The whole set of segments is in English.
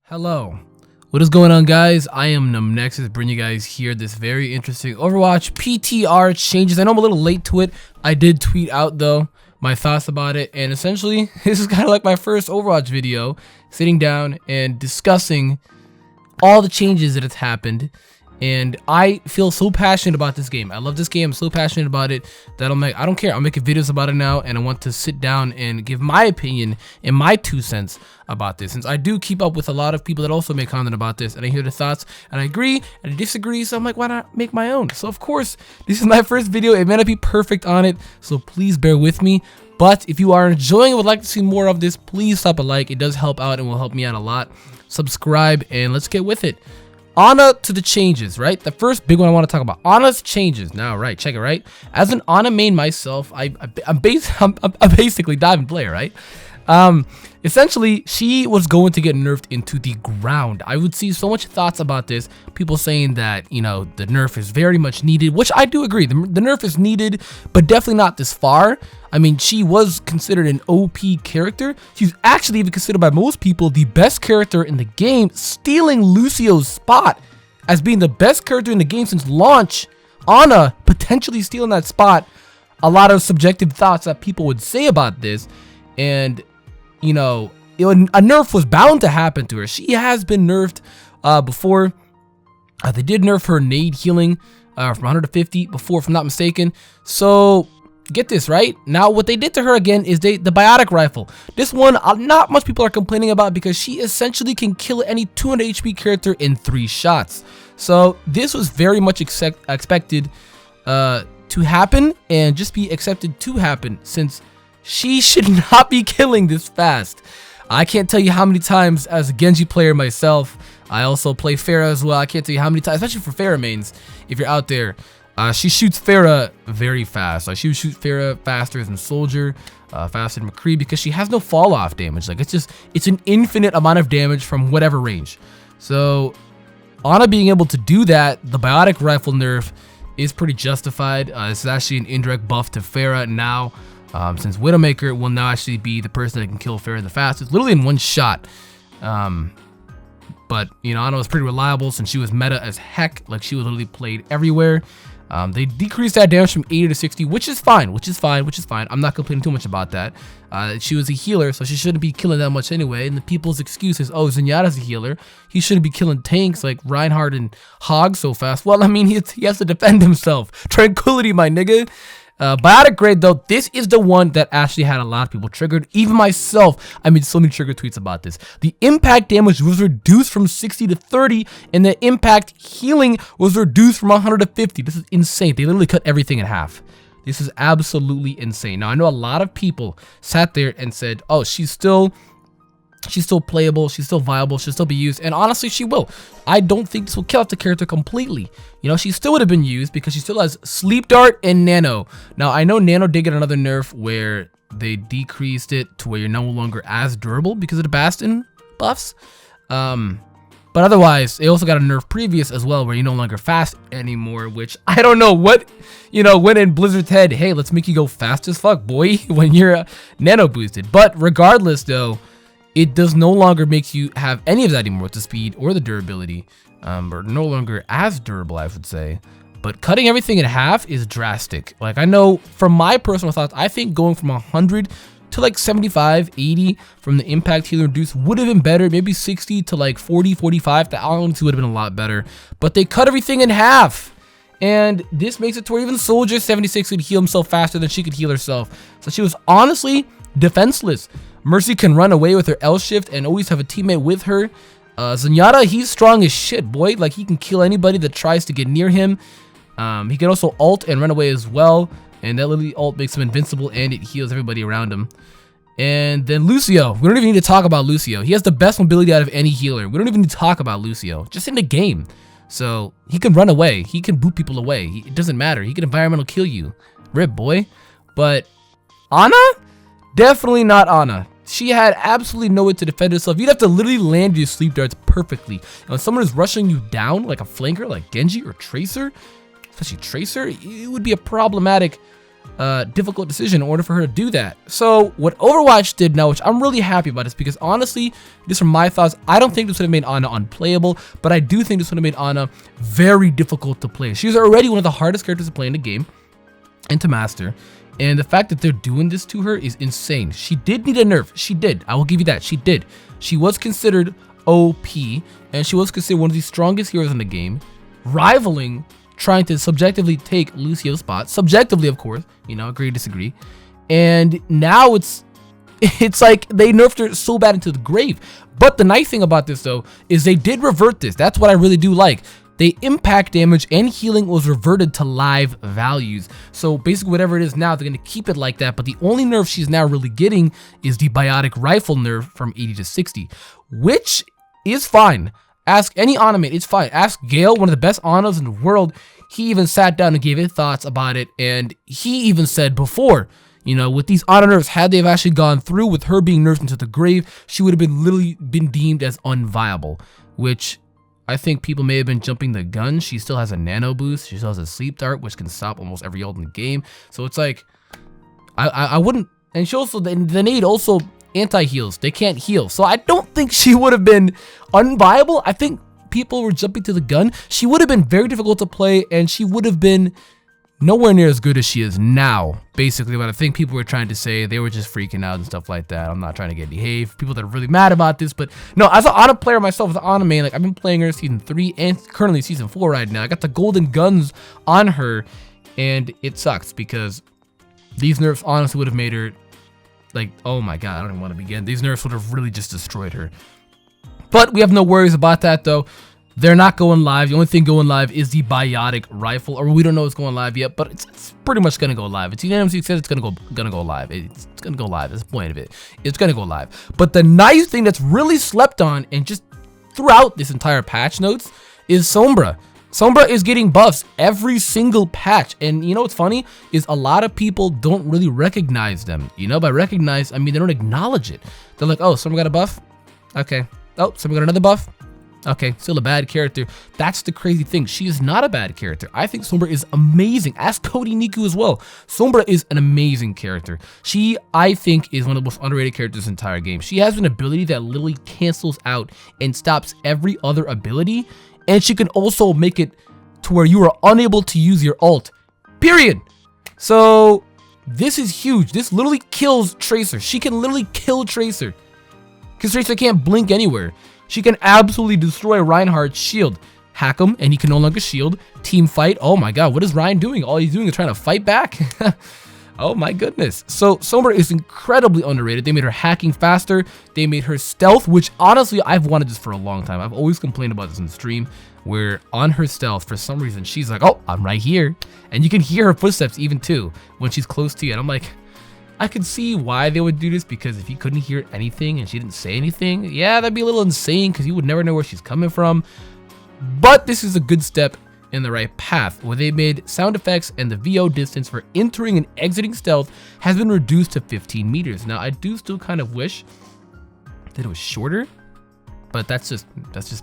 Hello, what is going on, guys? I am NumbNexus, bringing you guys here this very interesting Overwatch PTR changes. I know I'm a little late to it. I did tweet out though my thoughts about it, and essentially this is kind of like my first Overwatch video, sitting down and discussing all the changes that have happened. And I feel so passionate about this game. I love this game. I'm so passionate about it that I don't care. I'm making videos about it now, and I want to sit down and give my opinion and my 2 cents about this. Since I do keep up with a lot of people that also make content about this, and I hear the thoughts, and I agree and I disagree. So I'm like, why not make my own? So of course, this is my first video. It may not be perfect on it, so please bear with me. But if you are enjoying and would like to see more of this, please stop a like. It does help out and will help me out a lot. Subscribe, and let's get with it. Ana to the changes, right? The first big one I want to talk about, Ana's changes. Now, right, check it, right? As an Ana main myself, I'm basically diving player, right? Essentially, she was going to get nerfed into the ground. I would see so much thoughts about this. People saying that, you know, the nerf is very much needed, which I do agree. The nerf is needed, but definitely not this far. I mean, she was considered an OP character. She's actually even considered by most people the best character in the game, stealing Lucio's spot as being the best character in the game since launch. Ana potentially stealing that spot. A lot of subjective thoughts that people would say about this, and you know, a nerf was bound to happen to her. She has been nerfed before. They did nerf her nade healing from 100 to 50 before, if I'm not mistaken. So get this, right? Now what they did to her again is the biotic rifle. This one, not much people are complaining about because she essentially can kill any 200 HP character in 3 shots. So this was very much expected to happen, and just be accepted to happen, since she should not be killing this fast. I can't tell you how many times, as a Genji player myself, I also play Pharah as well. I can't tell you how many times, especially for Pharah mains, if you're out there, she shoots Pharah very fast. Like, she would shoot Pharah faster than Soldier, faster than McCree, because she has no fall off damage. Like, it's an infinite amount of damage from whatever range. So Ana being able to do that, the biotic rifle nerf is pretty justified. It's actually an indirect buff to Pharah now. Since Widowmaker will now actually be the person that can kill Pharah the fastest, literally in 1 shot. But, you know, Ana was pretty reliable since she was meta as heck. Like, she was literally played everywhere. They decreased that damage from 80 to 60, which is fine, I'm not complaining too much about that. She was a healer, so she shouldn't be killing that much anyway. And the people's excuse is, oh, Zenyatta's a healer, he shouldn't be killing tanks like Reinhardt and Hog so fast. Well, I mean, he has to defend himself. Tranquility, my nigga. Biotic grade though, this is the one that actually had a lot of people triggered, even myself. I made so many trigger tweets about this. The impact damage was reduced from 60 to 30, and the impact healing was reduced from 100 to 50. This is insane. They literally cut everything in half. This is absolutely insane. Now, I know a lot of people sat there and said, oh, she's still playable, she's still viable, she'll still be used, and honestly, she will. I don't think this will kill off the character completely. You know, she still would have been used because she still has Sleep Dart and Nano. Now, I know Nano did get another nerf where they decreased it to where you're no longer as durable because of the Bastion buffs. But otherwise, they also got a nerf previous as well where you're no longer fast anymore, which I don't know what, you know, went in Blizzard's head. Hey, let's make you go fast as fuck, boy, when you're Nano boosted. But regardless, though, it does no longer make you have any of that anymore with the speed or the durability, or no longer as durable, I would say. But cutting everything in half is drastic. Like, I know from my personal thoughts, I think going from 100 to like 75, 80 from the impact healing reduced would have been better. Maybe 60 to like 40, 45. The honestly would have been a lot better. But they cut everything in half. And this makes it to where even Soldier 76 could heal himself faster than she could heal herself. So she was honestly defenseless. Mercy can run away with her L shift and always have a teammate with her. Zenyatta, he's strong as shit, boy. Like, he can kill anybody that tries to get near him. He can also ult and run away as well. And that literally ult makes him invincible, and it heals everybody around him. And then Lucio. We don't even need to talk about Lucio. He has the best mobility out of any healer. We don't even need to talk about Lucio. Just in the game. So, he can run away. He can boot people away. It doesn't matter. He can environmental kill you. Rip, boy. But Ana? Definitely not Ana. She had absolutely no way to defend herself. You'd have to literally land your sleep darts perfectly. And when someone is rushing you down like a flanker, like Genji or Tracer, especially Tracer, it would be a problematic difficult decision in order for her to do that. So what Overwatch did now, which I'm really happy about, is because honestly, these are my thoughts. I don't think this would have made Ana unplayable, but I do think this would have made Ana very difficult to play. She's already one of the hardest characters to play in the game and to master. And the fact that they're doing this to her is insane. She did need a nerf. She did. I will give you that. She did. She was considered OP, and she was considered one of the strongest heroes in the game, rivaling trying to subjectively take Lucio's spot. Subjectively, of course, you know, agree, disagree. And now it's like they nerfed her so bad into the grave. But the nice thing about this, though, is they did revert this. That's what I really do like. The impact damage and healing was reverted to live values. So basically whatever it is now, they're going to keep it like that. But the only nerf she's now really getting is the biotic rifle nerf from 80 to 60, which is fine. Ask any Ana mate, it's fine. Ask Gale, one of the best Anas in the world. He even sat down and gave his thoughts about it. And he even said before, you know, with these Ana nerfs, had they have actually gone through with her being nerfed into the grave, she would have been literally been deemed as unviable, which I think people may have been jumping the gun. She still has a nano boost. She still has a sleep dart, which can stop almost every ult in the game. So it's like, I wouldn't, and she also, the nade also anti-heals. They can't heal. So I don't think she would have been unviable. I think people were jumping to the gun. She would have been very difficult to play, and she would have been nowhere near as good as she is now, basically. What I think people were trying to say, they were just freaking out and stuff like that. I'm not trying to get any hate, people that are really mad about this, but no, as an Ana player myself, as an Ana main, like I've been playing her season 3 and currently season 4 right now. I got the golden guns on her, and it sucks because these nerfs honestly would have made her like, oh my god, I don't even want to begin. These nerfs would have really just destroyed her. But we have no worries about that though. They're not going live. The only thing going live is the biotic rifle, or we don't know it's going live yet, but it's pretty much gonna go live. It's unanimously said it's gonna go live. It's gonna go live. That's the point of it. It's gonna go live. But the nice thing that's really slept on and just throughout this entire patch notes is Sombra. Sombra is getting buffs every single patch, and you know what's funny is a lot of people don't really recognize them. You know, by recognize, I mean they don't acknowledge it. They're like, oh, Sombra got a buff. Okay. Oh, Sombra got another buff. Okay, still a bad character. That's the crazy thing. She is not a bad character. I think Sombra is amazing. Ask Cody Niku as well. Sombra is an amazing character. She, I think, is one of the most underrated characters in the entire game. She has an ability that literally cancels out and stops every other ability. And she can also make it to where you are unable to use your ult. Period. So, this is huge. This literally kills Tracer. She can literally kill Tracer, because Tracer can't blink anywhere. She can absolutely destroy Reinhardt's shield. Hack him, and he can no longer shield. Team fight. Oh my god, what is Ryan doing? All he's doing is trying to fight back. Oh my goodness. So Sombra is incredibly underrated. They made her hacking faster. They made her stealth, which honestly, I've wanted this for a long time. I've always complained about this in the stream, where on her stealth, for some reason, she's like, oh, I'm right here. And you can hear her footsteps even too, when she's close to you. And I'm like, I could see why they would do this, because if you couldn't hear anything and she didn't say anything, yeah, that'd be a little insane because you would never know where she's coming from. But this is a good step in the right path, where they made sound effects and the VO distance for entering and exiting stealth has been reduced to 15 meters. Now, I do still kind of wish that it was shorter, but that's just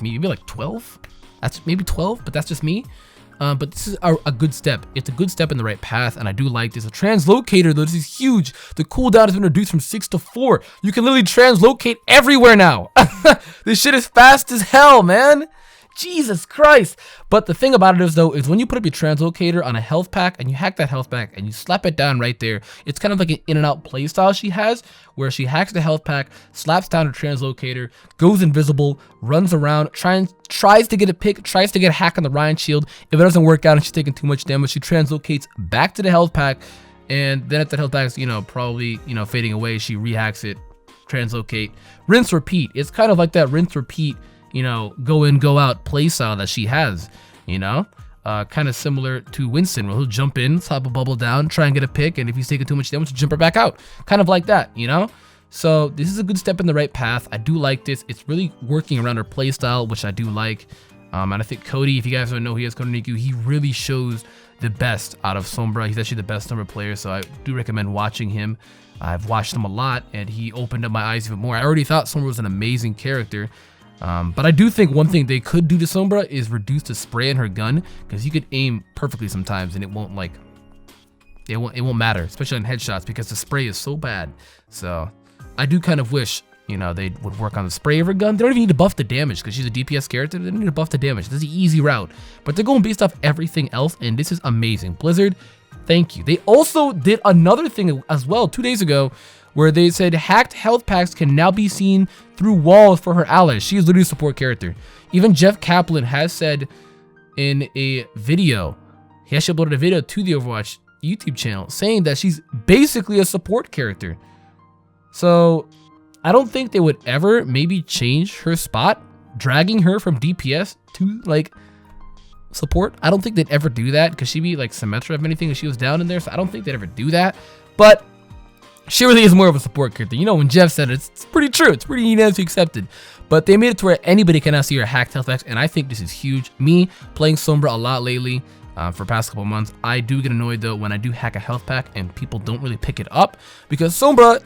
me. Maybe like 12? That's maybe 12, but that's just me. But this is a good step. It's a good step in the right path, and I do like this. A translocator, though, this is huge. The cooldown has been reduced from 6 to 4. You can literally translocate everywhere now. This shit is fast as hell, man. Jesus Christ. But the thing about it is, though, is when you put up your translocator on a health pack and you hack that health pack and you slap it down right there, it's kind of like an in and out playstyle she has, where she hacks the health pack, slaps down her translocator, goes invisible, runs around, tries to get a pick, tries to get a hack on the Ryan shield. If it doesn't work out and she's taking too much damage, she translocates back to the health pack, and then if the health pack's, you know, probably, you know, fading away, she rehacks it, translocate, rinse, repeat. It's kind of like that rinse, repeat, you know, go in, go out play style that she has, you know, kind of similar to Winston, where he'll jump in, slap a bubble down, try and get a pick, and if he's taking too much damage, jump her back out, kind of like that, you know. So this is a good step in the right path. I do like this. It's really working around her play style, which I do like. And I think Cody, if you guys don't know, he has Cody Niku, he really shows the best out of Sombra. He's actually the best number player, so I do recommend watching him. I've watched him a lot, and he opened up my eyes even more. I already thought Sombra was an amazing character. But I do think one thing they could do to Sombra is reduce the spray in her gun, because you could aim perfectly sometimes and it won't like it won't matter, especially on headshots, because the spray is so bad. So I do kind of wish, you know, they would work on the spray of her gun. They don't even need to buff the damage because she's a DPS character. They don't need to buff the damage. This is the easy route. But they're going based off everything else, and this is amazing. Blizzard, thank you. They also did another thing as well 2 days ago where they said hacked health packs can now be seen through walls for her allies. She is literally a support character. Even Jeff Kaplan has said in a video, he actually uploaded a video to the Overwatch YouTube channel saying that she's basically a support character. So I don't think they would ever maybe change her spot, dragging her from DPS to like support. I don't think they'd ever do that because she'd be like Symmetra if anything if she was down in there. So I don't think they'd ever do that. But she really is more of a support character. You know, when Jeff said it, it's pretty true. It's pretty unanimously accepted. But they made it to where anybody can now see her hacked health packs, and I think this is huge. Me playing Sombra a lot lately for the past couple months, I do get annoyed though when I do hack a health pack and people don't really pick it up, because Sombra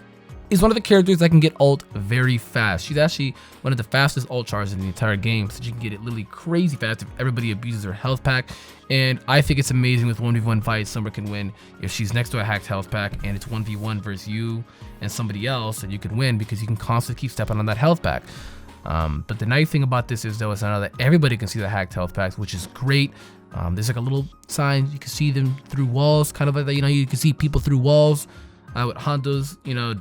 is one of the characters that can get ult very fast. She's actually one of the fastest ult charges in the entire game, so she can get it literally crazy fast if everybody abuses her health pack. And I think it's amazing with 1v1 fights, Sombra can win if she's next to a hacked health pack and it's 1v1 versus you and somebody else, and you can win because you can constantly keep stepping on that health pack. But the nice thing about this is though, it's now that everybody can see the hacked health packs, which is great. There's like a little sign, you can see them through walls, kind of like that, you know, you can see people through walls with Hondo's, you know,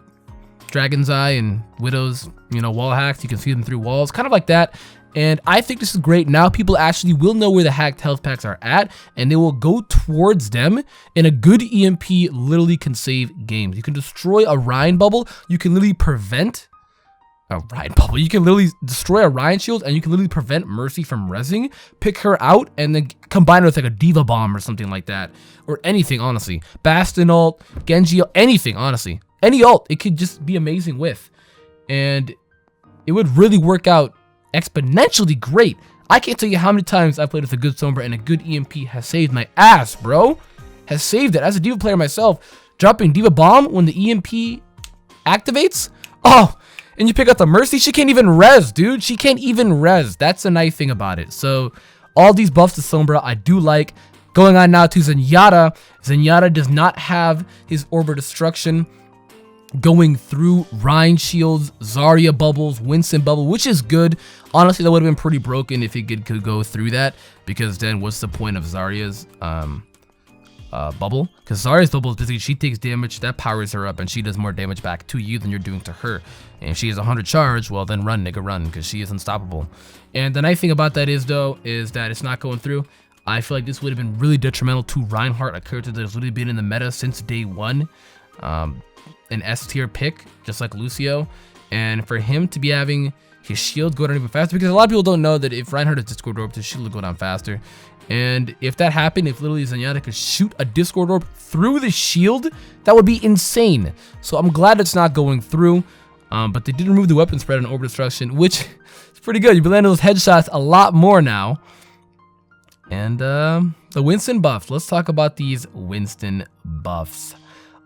Dragon's Eye and Widow's, you know, wall hacks. You can see them through walls, kind of like that. And I think this is great. Now people actually will know where the hacked health packs are at, and they will go towards them. And a good EMP literally can save games. You can destroy a Ryan bubble. You can literally prevent a Ryan bubble. You can literally destroy a Ryan shield, and you can literally prevent Mercy from rezzing, pick her out, and then combine it with like a Diva bomb or something like that, or anything, honestly. Bastion ult, Genji ult, anything, honestly. Any ult, it could just be amazing with. And it would really work out exponentially great. I can't tell you how many times I played with a good Sombra, and a good EMP has saved my ass, bro. Has saved it. As a Diva player myself, dropping Diva bomb when the EMP activates. Oh, and you pick up the Mercy, she can't even res, dude. She can't even res. That's the nice thing about it. So all these buffs to Sombra I do like. Going on now to Zenyatta. Zenyatta does not have his Orb of Destruction going through Rhine shields, Zarya bubbles, Winston bubble, which is good. Honestly, that would have been pretty broken if he could go through that, because then what's the point of Zarya's bubble? Because Zarya's bubble is basically she takes damage, that powers her up, and she does more damage back to you than you're doing to her. And if she has 100 charge, well then run, nigga, run, because she is unstoppable. And the nice thing about that is though, is that it's not going through. I feel like this would have been really detrimental to Reinhardt, a character that has literally been in the meta since day one. An S tier pick, just like Lucio, and for him to be having his shield go down even faster, because a lot of people don't know that if Reinhardt is Discord Orb, his shield will go down faster. And if that happened, if literally Zenyatta could shoot a Discord Orb through the shield, that would be insane. So I'm glad it's not going through. But they did remove the weapon spread on Orb Destruction, which is pretty good. You've been landing those headshots a lot more now. And the Winston buffs. Let's talk about these Winston buffs.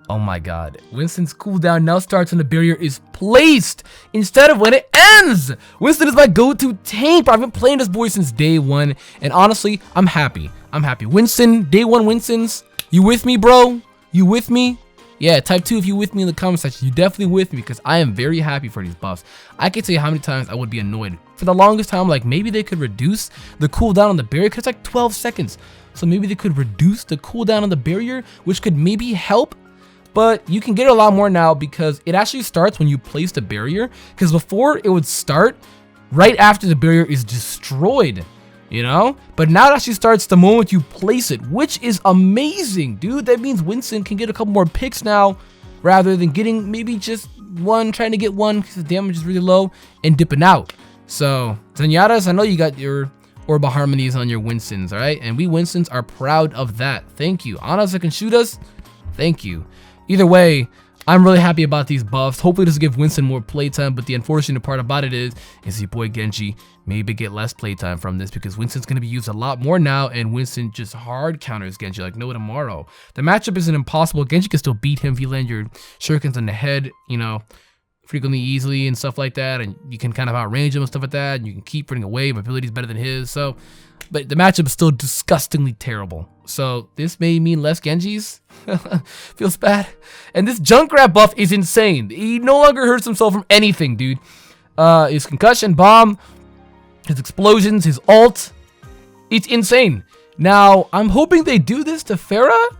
Oh my god. Winston's cooldown now starts when the barrier is placed instead of when it ends. Winston is my go-to tank. I've been playing this boy since day one, and honestly, I'm happy. I'm happy. Winston, day one Winstons. You with me, bro? You with me? Yeah, type 2 if you with me in the comment section. You definitely with me, because I am very happy for these buffs. I can't tell you how many times I would be annoyed. For the longest time, like maybe they could reduce the cooldown on the barrier, because it's like 12 seconds. So maybe they could reduce the cooldown on the barrier, which could maybe help. But you can get it a lot more now, because it actually starts when you place the barrier. Because before, it would start right after the barrier is destroyed, you know? But now it actually starts the moment you place it, which is amazing, dude. That means Winston can get a couple more picks now, rather than getting maybe just one, trying to get one because the damage is really low, and dipping out. So, Zenyatta's, I know you got your Orb of Harmonies on your Winstons, all right? And we Winstons are proud of that. Thank you. Anas that can shoot us, thank you. Either way, I'm really happy about these buffs. Hopefully this will give Winston more playtime, but the unfortunate part about it is your boy Genji maybe get less playtime from this, because Winston's going to be used a lot more now, and Winston just hard counters Genji like no tomorrow. The matchup isn't impossible. Genji can still beat him if you land your shurikens on the head, you know, frequently easily and stuff like that, and you can kind of outrange him and stuff like that, and you can keep running away. My ability's better than his, so but the matchup is still disgustingly terrible. So this may mean less Genjis. Feels bad. And this Junkrat buff is insane. He no longer hurts himself from anything, dude. His concussion bomb, his explosions, his ult. It's insane. Now, I'm hoping they do this to Pharah.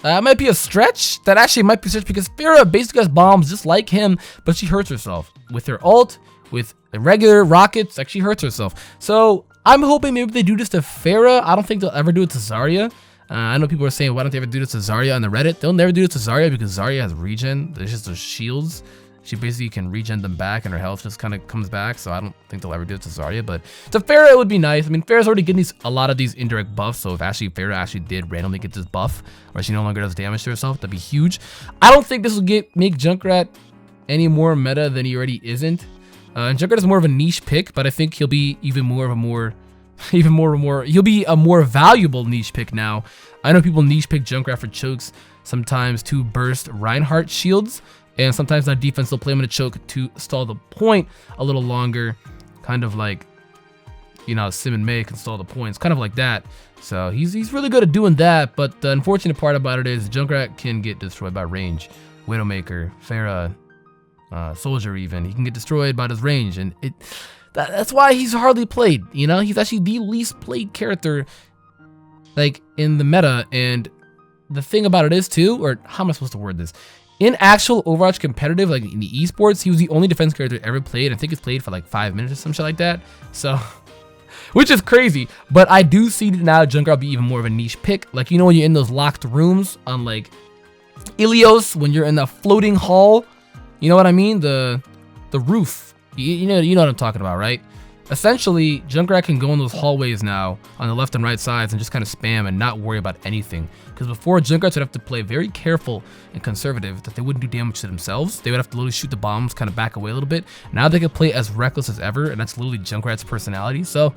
That might be a stretch. That actually might be a stretch because Pharah basically has bombs just like him, but she hurts herself. With her ult, with regular rockets, like she hurts herself. So I'm hoping maybe they do this to Pharah. I don't think they'll ever do it to Zarya. I know people are saying, why don't they ever do this to Zarya on the Reddit? They'll never do it to Zarya because Zarya has regen. There's just those shields. She basically can regen them back and her health just kind of comes back. So I don't think they'll ever do it to Zarya. But to Pharah, it would be nice. I mean, Pharah's already getting a lot of these indirect buffs. So if Pharah actually did randomly get this buff, or she no longer does damage to herself, that'd be huge. I don't think this will make Junkrat any more meta than he already isn't. And Junkrat is more of a niche pick, but I think he'll be even more of a more he'll be a more valuable niche pick now. I know people niche pick Junkrat for chokes sometimes to burst Reinhardt shields, and sometimes on defense they'll play him in a choke to stall the point a little longer, kind of like, you know, Sim and Mei can stall the points, kind of like that. So he's really good at doing that, but the unfortunate part about it is Junkrat can get destroyed by range. Widowmaker, Pharah, Soldier even, he can get destroyed by his range, and that's why he's hardly played. You know, he's actually the least played character like in the meta. And the thing about it is too, or how am I supposed to word this? In actual Overwatch competitive, like in the esports, he was the only defense character ever played. I think he's played for like 5 minutes or some shit like that. So, which is crazy. But I do see now Junkrat be even more of a niche pick. Like, you know, when you're in those locked rooms on like Ilios, when you're in the floating hall, you know what I mean? The roof. You know what I'm talking about, right? Essentially, Junkrat can go in those hallways now on the left and right sides and just kind of spam and not worry about anything. Because before, Junkrats would have to play very careful and conservative that they wouldn't do damage to themselves. They would have to literally shoot the bombs, kind of back away a little bit. Now they can play as reckless as ever, and that's literally Junkrat's personality. So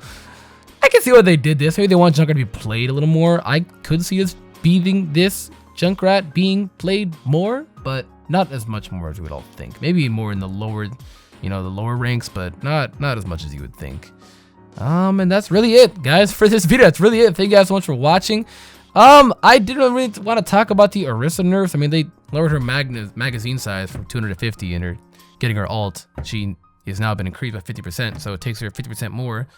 I can see why they did this. Maybe they want Junkrat to be played a little more. I could see us beating this Junkrat being played more, but not as much more as we would all think. Maybe more in the lower, you know, the lower ranks, but not as much as you would think. And that's really it, guys, for this video. That's really it. Thank you guys so much for watching. I didn't really want to talk about the Orisa nerfs. I mean, they lowered her magazine size from 200 to 50, and her getting her ult, she has now been increased by 50%, so it takes her 50% more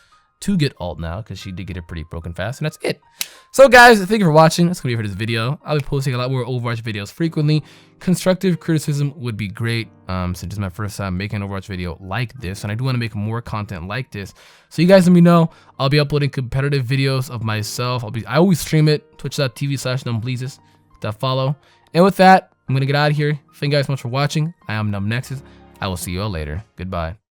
to get ult now, because she did get it pretty broken fast, and that's it. So guys, thank you for watching. That's gonna be it for this video. I'll be posting a lot more Overwatch videos frequently. Constructive criticism would be great, since this is my first time making an Overwatch video like this, and I do want to make more content like this. So you guys let me know. I'll be uploading competitive videos of myself. I always stream it, twitch.tv/NumbNexus. That follow. And with that, I'm gonna get out of here. Thank you guys so much for watching. I am NumbNexus. I will see you all later. Goodbye.